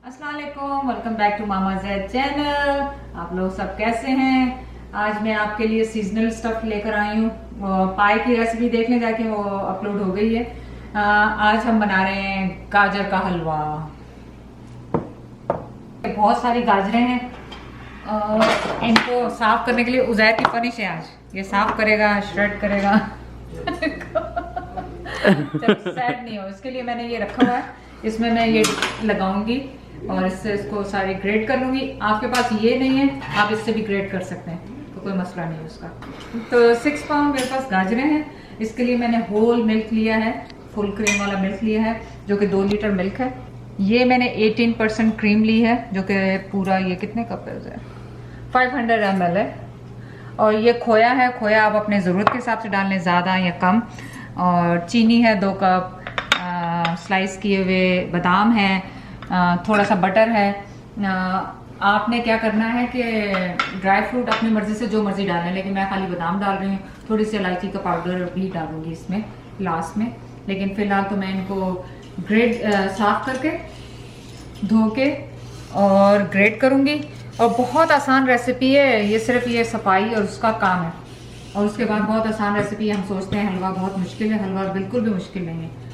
अस्सलाम वालेकुम, welcome back to Mama Zaid channel. आप लोग सब कैसे हैं? आज मैं आपके लिए सीजनल स्टफ लेकर आई हूँ। पाए की रेसिपी देखने जाके वो अपलोड हो गई है। आज हम बना रहे हैं गाजर का हलवा। बहुत सारी गाजरें हैं और इनको साफ करने के लिए उज़ैर की फनिश है। आज ये साफ करेगा, श्रेड करेगा। सैड नहीं हो, इसके लिए मैंने ये रखा हुआ है। इसमें मैं ये लगाऊंगी और इससे इसको सारी ग्रेट कर लूंगी। आपके पास ये नहीं है, आप इससे भी ग्रेट कर सकते हैं, तो कोई मसला नहीं है उसका। तो 6 पाउंड मेरे पास गाजरें हैं। इसके लिए मैंने होल मिल्क लिया है, फुल क्रीम वाला मिल्क लिया है, जो कि 2 लीटर मिल्क है। ये मैंने 18% क्रीम ली है, जो कि पूरा ये कितने कप है, 500 ml है। और ये खोया है, खोया आप अपने ज़रूरत के हिसाब से डाल लें, ज़्यादा या कम। और चीनी है 2 कप, स्लाइस किए हुए बादाम है, थोड़ा सा बटर है। आपने क्या करना है कि ड्राई फ्रूट अपनी मर्ज़ी से जो मर्ज़ी डालना है, लेकिन मैं खाली बादाम डाल रही हूँ। थोड़ी सी इलायची का पाउडर भी डालूंगी इसमें लास्ट में, लेकिन फ़िलहाल तो मैं इनको ग्रेट साफ़ करके धो के और ग्रेट करूँगी। और बहुत आसान रेसिपी है ये, सिर्फ ये सफाई और उसका काम है। और उसके बाद बहुत आसान रेसिपी है। हम सोचते हैं हलवा बहुत मुश्किल है, हलवा बिल्कुल भी मुश्किल नहीं है।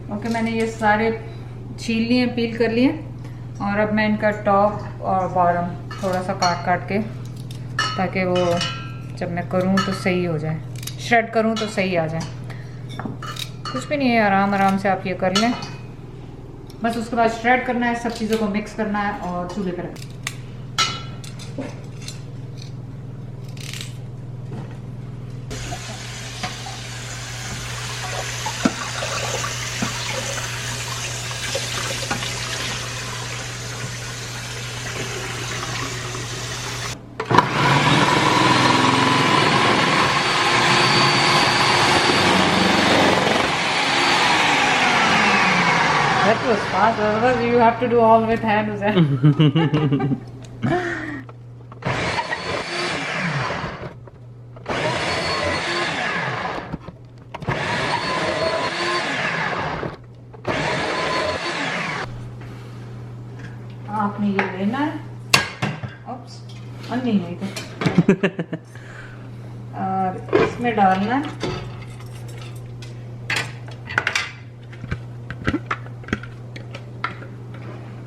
ओके, मैंने ये सारे छील लिए, पील कर लिए। और अब मैं इनका टॉप और बॉटम थोड़ा सा काट काट के, ताकि वो जब मैं करूँ तो सही हो जाए, श्रेड करूँ तो सही आ जाए। कुछ भी नहीं है, आराम आराम से आप ये कर लें। बस उसके बाद श्रेड करना है, सब चीज़ों को मिक्स करना है और चूल्हे पर रखना है। That was fast. Otherwise, you have to do all with hand. आपने ये लेना है, ओप्स, अन्नी नहीं तो और इसमें डालना है।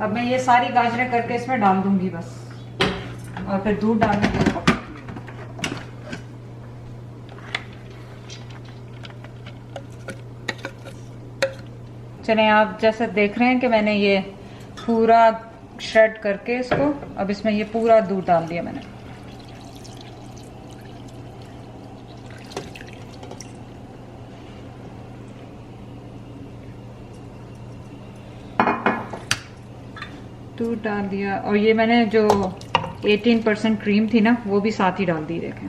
अब मैं ये सारी गाजरें करके इसमें डाल दूंगी बस, और फिर दूध डालने के बाद चलें। आप जैसे देख रहे हैं कि मैंने ये पूरा श्रेड करके इसको, अब इसमें ये पूरा दूध डाल दिया मैंने। दूध डाल दिया और ये मैंने जो 18% क्रीम थी ना, वो भी साथ ही डाल दी। देखें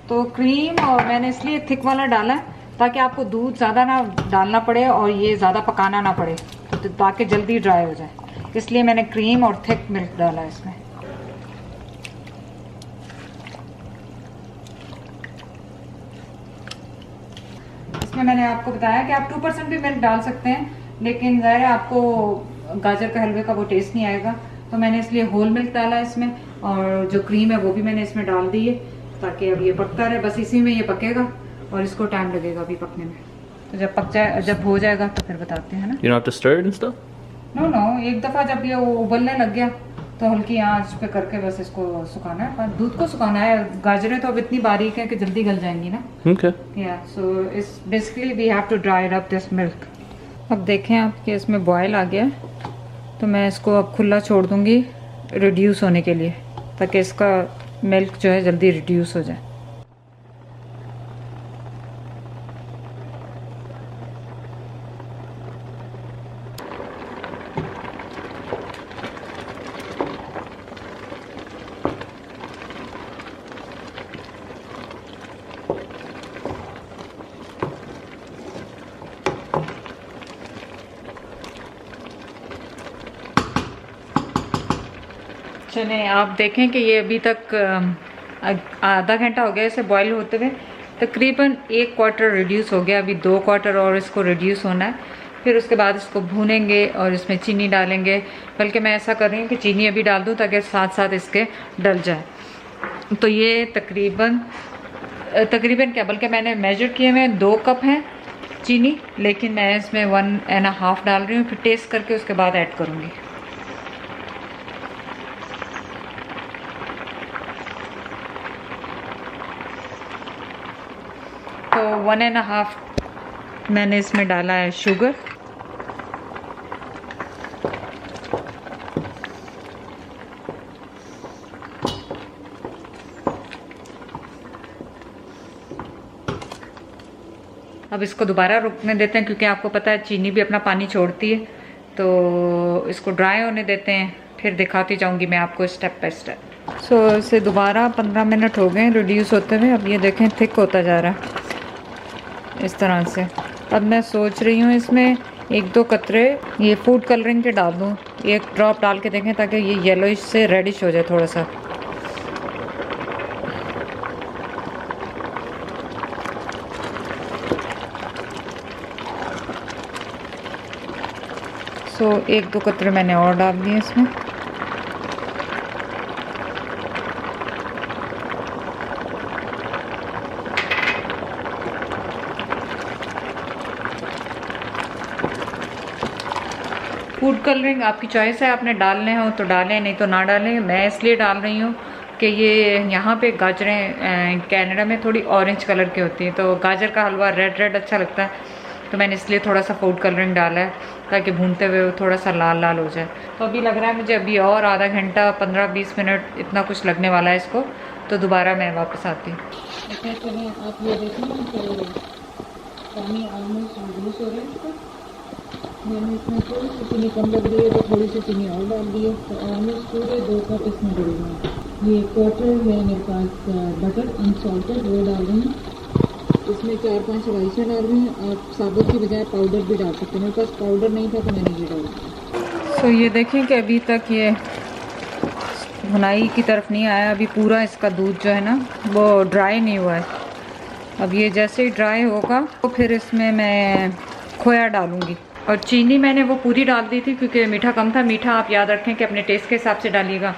तो क्रीम और मैंने इसलिए थिक वाला डाला है ताकि आपको दूध ज़्यादा ना डालना पड़े और ये ज़्यादा पकाना ना पड़े, तो ताकि जल्दी ड्राई हो जाए। इसलिए मैंने क्रीम और थिक मिल्क डाला इसमें। इसमें मैंने आपको बताया कि आप 2% भी मिल्क डाल सकते हैं, लेकिन ज़ाहिर है आपको गाजर का हलवे का वो टेस्ट नहीं आएगा, तो मैंने इसलिए होल मिल्क डाला इसमें। और जो क्रीम है वो भी मैंने इसमें डाल दी है, ताकि अब ये पकता रहे। बस इसी में ये पकेगा और इसको टाइम लगेगा अभी पकने में। तो जब पक जाए, जब हो जाएगा तो फिर बताते हैं ना। You don't have to stir it and stuff? No, एक दफ़ा जब ये उबलने लग गया तो हल्की आंच पे करके बस इसको सुखाना है, दूध को सुखाना है। गाजरें तो अब इतनी बारीक है कि जल्दी गल जाएंगी ना। Okay. सो इस basically we have to dry up this milk. अब देखें आप कि इसमें बॉयल आ गया है, तो मैं इसको अब खुला छोड़ दूंगी रिड्यूस होने के लिए, ताकि इसका मिल्क जो है जल्दी रिड्यूस हो जाए। चलें, आप देखें कि ये अभी तक आधा घंटा हो गया इसे बॉईल होते हुए। तकरीबन 1 क्वार्टर रिड्यूस हो गया, अभी 2 क्वार्टर और इसको रिड्यूस होना है। फिर उसके बाद इसको भूनेंगे और इसमें चीनी डालेंगे। बल्कि मैं ऐसा कर रही हूँ कि चीनी अभी डाल दूँ ताकि साथ साथ इसके डल जाए। तो ये तकरीबन क्या, बल्कि मैंने मेजर किए हुए 2 कप हैं चीनी, लेकिन मैं इसमें 1.5 डाल रही हूँ। फिर टेस्ट करके उसके बाद ऐड करूँगी। तो 1.5 मैंने इसमें डाला है शुगर। अब इसको दोबारा रुकने देते हैं क्योंकि आपको पता है चीनी भी अपना पानी छोड़ती है। तो इसको ड्राई होने देते हैं, फिर दिखाती जाऊंगी मैं आपको स्टेप बाय स्टेप। सो इसे दोबारा 15 मिनट हो गए रिड्यूस होते हुए। अब ये देखें थिक होता जा रहा है इस तरह से। अब मैं सोच रही हूँ इसमें 1-2 कतरे ये फूड कलरिंग के डाल दूँ, 1 ड्रॉप डाल के देखें ताकि ये येलोइश से रेडिश हो जाए थोड़ा सा। सो 1-2 कतरे मैंने और डाल दिए इसमें। फूड कलरिंग आपकी चॉइस है, आपने डालने हो तो डालें, नहीं तो ना डालें। मैं इसलिए डाल रही हूँ कि ये यहाँ पे गाजरें कनाडा में थोड़ी ऑरेंज कलर की होती हैं, तो गाजर का हलवा रेड अच्छा लगता है। तो मैंने इसलिए थोड़ा सा फूड कलरिंग डाला है ताकि भूनते हुए थोड़ा सा लाल लाल हो जाए। तो अभी लग रहा है मुझे अभी और आधा घंटा 15-20 मिनट इतना कुछ लगने वाला है इसको। तो दोबारा मैं वापस आती हूँ। अच्छा चलें, आप ये देखें तो पानी ऑलमोस्ट रिड्यूस हो रहा है इसका। मैंने इसमें थोड़ी सी चीनी कम लग रही है तो थोड़ी सी चीनी और डाल दी है। तो ऑलमोस्ट पूरे 2 कप इसमें डल रहा है। ये क्वार्टर है मेरे पास बटर अनसॉल्टेड, वो डाल रही हूँ। इसमें 4-5 इलायचियाँ डाल रही हैं। आप साबुत की बजाय पाउडर भी डाल सकते हैं, मेरे पास पाउडर नहीं था तो मैंने ये डाल दिया। तो ये देखें कि अभी तक ये भुनाई की तरफ नहीं आया। अभी पूरा इसका दूध जो है ना वो ड्राई नहीं हुआ है। अब ये जैसे ही ड्राई होगा तो फिर इसमें मैं खोया डालूँगी। और चीनी मैंने वो पूरी डाल दी थी क्योंकि मीठा कम था। मीठा आप याद रखें कि अपने टेस्ट के हिसाब से डालिएगा।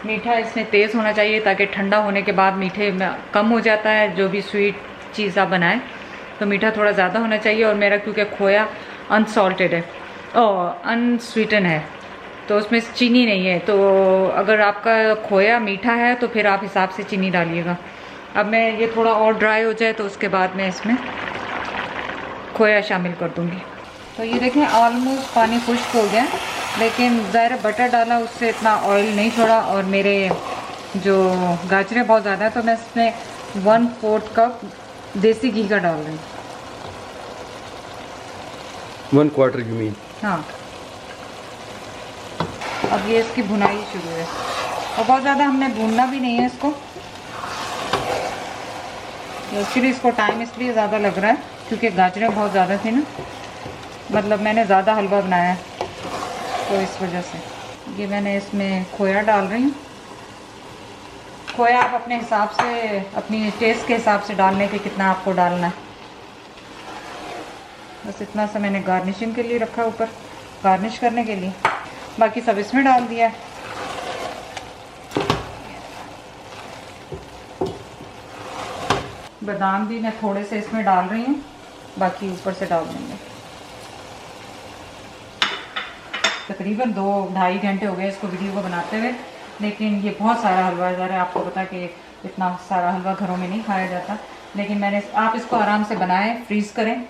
मीठा इसमें तेज़ होना चाहिए ताकि ठंडा होने के बाद मीठे में कम हो जाता है। जो भी स्वीट चीज़ आप बनाएं तो मीठा थोड़ा ज़्यादा होना चाहिए। और मेरा क्योंकि खोया अनसॉल्टेड है और अनस्वीटन है तो उसमें चीनी नहीं है। तो अगर आपका खोया मीठा है तो फिर आप हिसाब से चीनी डालिएगा। अब मैं ये थोड़ा और ड्राई हो जाए तो उसके बाद मैं इसमें खोया शामिल कर दूँगी। तो ये देखें ऑलमोस्ट पानी खुश्क हो गया, लेकिन ज़ाहिर बटर डाला उससे इतना ऑयल नहीं छोड़ा। और मेरे जो गाजरें बहुत ज़्यादा है तो मैं इसमें 1/4 कप देसी घी का डाल रही हूँ। 1 क्वार्टर यू मीन? हाँ। अब ये इसकी भुनाई शुरू है और बहुत ज़्यादा हमने भूनना भी नहीं है इसको। एक्चुअली इसको टाइम इसलिए ज़्यादा लग रहा है क्योंकि गाजरें बहुत ज़्यादा थी ना, मतलब मैंने ज़्यादा हलवा बनाया है तो इस वजह से। ये मैंने इसमें खोया डाल रही हूँ। खोया आप अपने हिसाब से, अपनी टेस्ट के हिसाब से डालने के कितना आपको डालना है। बस इतना सा मैंने गार्निशिंग के लिए रखा ऊपर, गार्निश करने के लिए। बाकी सब इसमें डाल दिया। बादाम भी मैं थोड़े से इसमें डाल रही हूँ, बाकी ऊपर से डाल देंगे। तकरीबन 2-2.5 घंटे हो गए इसको वीडियो को बनाते हुए, लेकिन ये बहुत सारा हलवा है। आपको पता है कि इतना सारा हलवा घरों में नहीं खाया जाता, लेकिन आप इसको आराम से बनाएं, फ्रीज़ करें,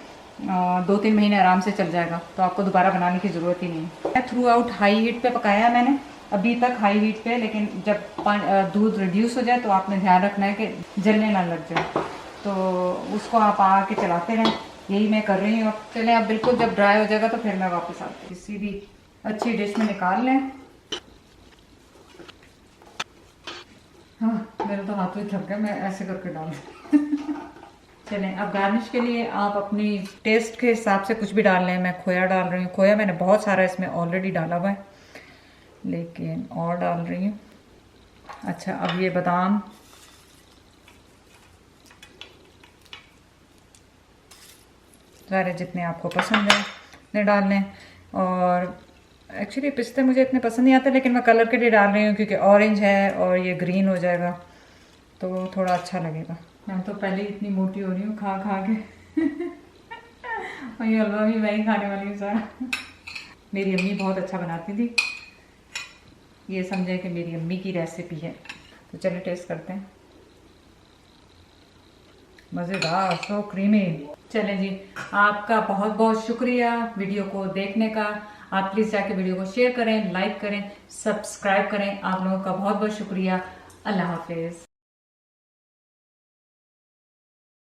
2-3 महीने आराम से चल जाएगा। तो आपको दोबारा बनाने की ज़रूरत ही नहीं है। थ्रू आउट हाई हीट पे पकाया है मैंने अभी तक, हाई हीट पे। लेकिन जब दूध रिड्यूस हो जाए तो आपने ध्यान रखना है कि जलने ना लग जाए, तो उसको आप आके चलाते रहें। यही मैं कर रही हूँ। अब चलें, अब बिल्कुल जब ड्राई हो जाएगा तो फिर मैं वापस आती हूँ। किसी भी अच्छी डिश में निकाल लें। हाँ, मेरे तो हाथ भी थक गए, मैं ऐसे करके डाल चलें, अब गार्निश के लिए आप अपनी टेस्ट के हिसाब से कुछ भी डाल लें। मैं खोया डाल रही हूँ। खोया मैंने बहुत सारा इसमें ऑलरेडी डाला हुआ है, लेकिन और डाल रही हूँ। अच्छा, अब ये बादाम सारे जितने आपको पसंद है उतने डालने हैं। और एक्चुअली पिस्ते मुझे इतने पसंद नहीं आते, लेकिन मैं कलर के लिए डाल रही हूँ क्योंकि ऑरेंज है और ये ग्रीन हो जाएगा तो थोड़ा अच्छा लगेगा। मैं तो पहले ही इतनी मोटी हो रही हूँ खा खा के और ये हलवा भी मैं ही खाने वाली हूँ सारा। मेरी अम्मी बहुत अच्छा बनाती थी, ये समझे कि मेरी अम्मी की रेसिपी है। तो चलिए टेस्ट करते हैं। मज़ेदार, सो क्रीमी। चलें जी, आपका बहुत बहुत शुक्रिया वीडियो को देखने का। आप प्लीज़ जाके वीडियो को शेयर करें, लाइक करें, सब्सक्राइब करें। आप लोगों का बहुत बहुत शुक्रिया। अल्लाह हाफिज़।